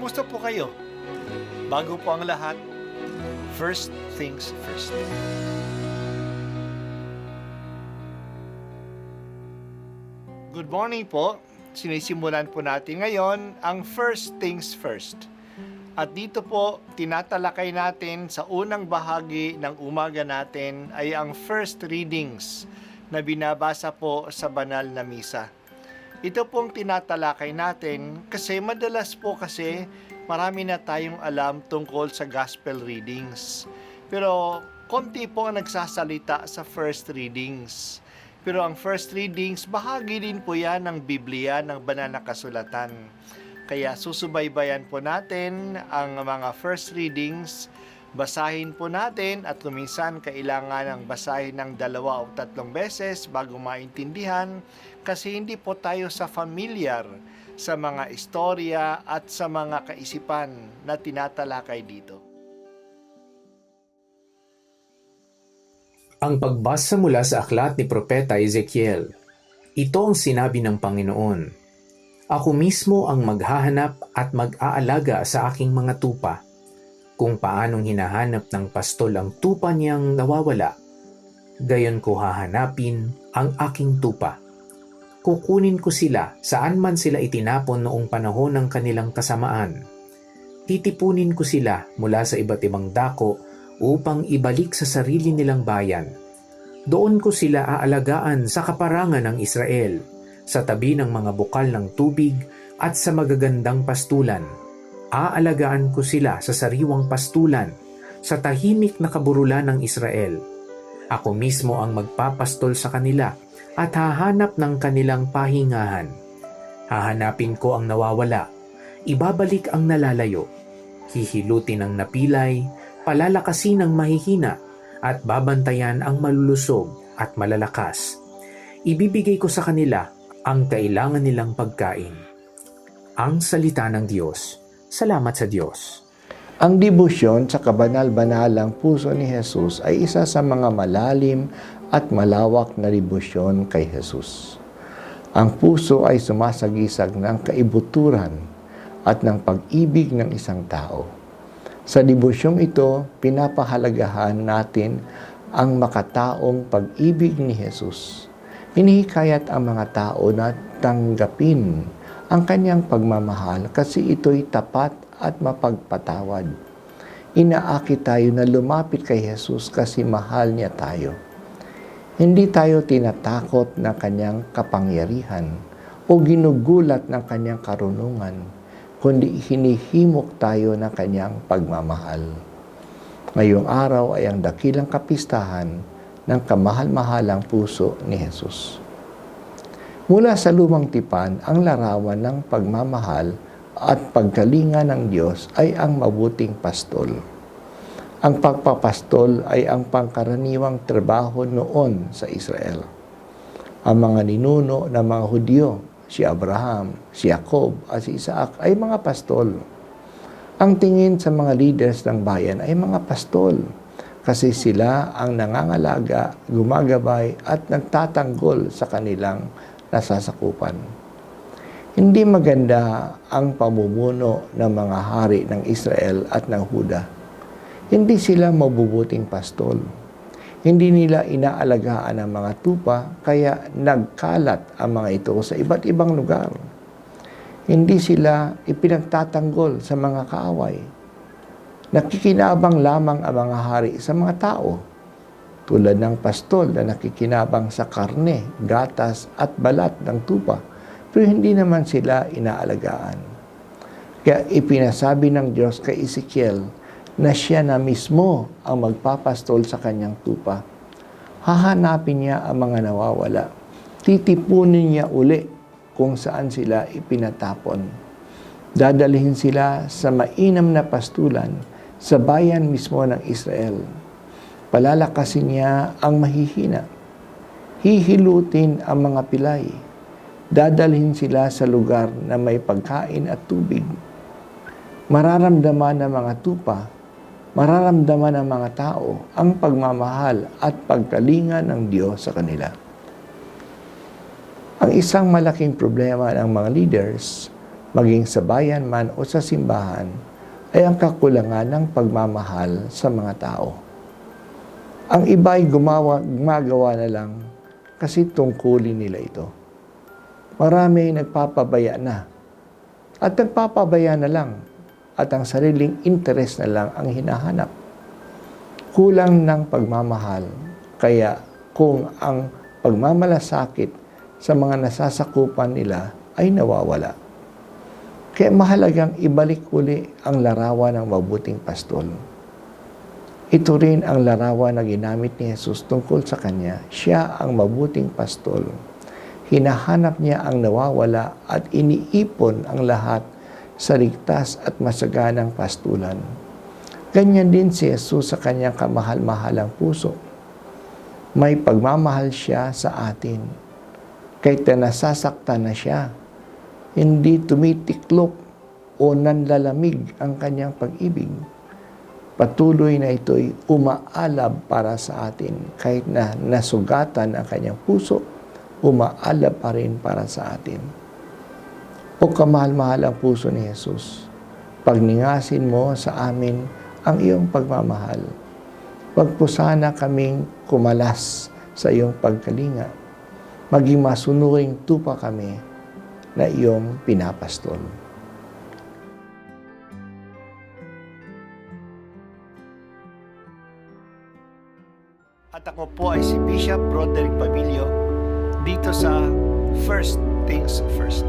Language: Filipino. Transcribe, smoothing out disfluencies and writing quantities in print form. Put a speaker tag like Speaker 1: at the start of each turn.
Speaker 1: Kumusta po kayo? Bago po ang lahat, first things first. Good morning po. Sinisimulan po natin ngayon ang first things first. At dito po, tinatalakay natin sa unang bahagi ng umaga natin ay ang first readings na binabasa po sa banal na misa. Ito pong tinatalakay natin kasi madalas po kasi marami na tayong alam tungkol sa gospel readings. Pero konti po ang nagsasalita sa first readings. Pero ang first readings, bahagi din po yan ng Biblia, ng banal na kasulatan. Kaya susubaybayan po natin ang mga first readings, basahin po natin at kuminsan kailangan ng basahin ng 2 o 3 beses bago maintindihan kasi hindi po tayo familiar sa mga istorya at sa mga kaisipan na tinatalakay dito.
Speaker 2: Ang pagbasa mula sa aklat ni Propeta Ezekiel. Ito ang sinabi ng Panginoon. Ako mismo ang maghahanap at mag-aalaga sa aking mga tupa. Kung paanong hinahanap ng pastol ang tupa niyang nawawala, gayon ko hahanapin ang aking tupa. Kukunin ko sila saan man sila itinapon noong panahon ng kanilang kasamaan. Titipunin ko sila mula sa iba't ibang dako upang ibalik sa sarili nilang bayan. Doon ko sila aalagaan sa kaparangan ng Israel, sa tabi ng mga bukal ng tubig at sa magagandang pastulan. Aalagaan ko sila sa sariwang pastulan, sa tahimik na kaburulan ng Israel. Ako mismo ang magpapastol sa kanila at hahanap ng kanilang pahingahan. Hahanapin ko ang nawawala, ibabalik ang nalalayo, hihilutin ang napilay, palalakasin ang mahihina, at babantayan ang malulusog at malalakas. Ibibigay ko sa kanila ang kailangan nilang pagkain. Ang salita ng Diyos. Salamat sa Diyos.
Speaker 3: Ang debosyon sa kabanal-banalang puso ni Jesus ay isa sa mga malalim at malawak na debosyon kay Jesus. Ang puso ay sumasagisag ng kaibuturan at ng pag-ibig ng isang tao. Sa debosyong ito, pinapahalagahan natin ang makataong pag-ibig ni Jesus. Hinihikayat ang mga tao na tanggapin ang kanyang pagmamahal kasi ito'y tapat at mapagpatawad. Inaakit tayo na lumapit kay Jesus kasi mahal niya tayo. Hindi tayo tinatakot ng kanyang kapangyarihan o ginugulat ng kanyang karunungan, kundi hinihimok tayo ng kanyang pagmamahal. Ngayong araw ay ang dakilang kapistahan ng kamahal-mahalang puso ni Jesus. Mula sa lumang tipan, ang larawan ng pagmamahal at pagkalinga ng Diyos ay ang mabuting pastol. Ang pagpapastol ay ang pangkaraniwang trabaho noon sa Israel. Ang mga ninuno ng mga Hudyo, si Abraham, si Jacob, at si Isaac ay mga pastol. Ang tingin sa mga leaders ng bayan ay mga pastol kasi sila ang nangangalaga, gumagabay at nagtatanggol sa kanilang nasasakupan. Hindi maganda ang pamumuno ng mga hari ng Israel at ng Huda. Hindi sila mabubuting pastol. Hindi nila inaalagaan ang mga tupa, kaya nagkalat ang mga ito sa iba't ibang lugar. Hindi sila ipinagtatanggol sa mga kaaway. Nakikinabang lamang ang mga hari sa mga tao, tulad ng pastol na nakikinabang sa karne, gatas at balat ng tupa, pero hindi naman sila inaalagaan. Kaya ipinasabi ng Diyos kay Ezekiel na siya na mismo ang magpapastol sa kanyang tupa. Hahanapin niya ang mga nawawala. Titipunin niya uli kung saan sila ipinatapon. Dadalhin sila sa mainam na pastulan sa bayan mismo ng Israel. Palalakasin niya ang mahihina. Hihilutin ang mga pilay. Dadalhin sila sa lugar na may pagkain at tubig. Mararamdaman ng mga tupa, mararamdaman ng mga tao ang pagmamahal at pagkalinga ng Diyos sa kanila. Ang isang malaking problema ng mga leaders maging sa bayan man o sa simbahan, ay ang kakulangan ng pagmamahal sa mga tao. Ang iba ay gumagawa na lang kasi tungkulin nila ito. Marami ay nagpapabaya na at nagpapabaya na lang at ang sariling interest na lang ang hinahanap. Kulang ng pagmamahal, kaya kung ang pagmamalasakit sa mga nasasakupan nila ay nawawala. Kaya mahalagang ibalik uli ang larawan ng mabuting pastol. Ito rin ang larawan na ginamit ni Jesus tungkol sa Kanya. Siya ang mabuting pastol. Hinahanap niya ang nawawala at iniipon ang lahat sa ligtas at masaganang pastulan. Ganyan din si Jesus sa Kanyang kamahal-mahalang puso. May pagmamahal siya sa atin. Kahit na nasasaktan na siya, hindi tumitiklop o nanlalamig ang Kanyang pag-ibig. Patuloy na ito'y umaalab para sa atin. Kahit na nasugatan ang Kanyang puso, umaalab pa rin para sa atin. O kamahal-mahal ang puso ni Jesus, pagningasin mo sa amin ang iyong pagmamahal. Wag po sana kaming kumalas sa iyong pagkalinga. Maging masunuring tupa kami na iyong pinapastol.
Speaker 1: At ako po ay si Bishop Broderick Pabilio dito sa First Things First.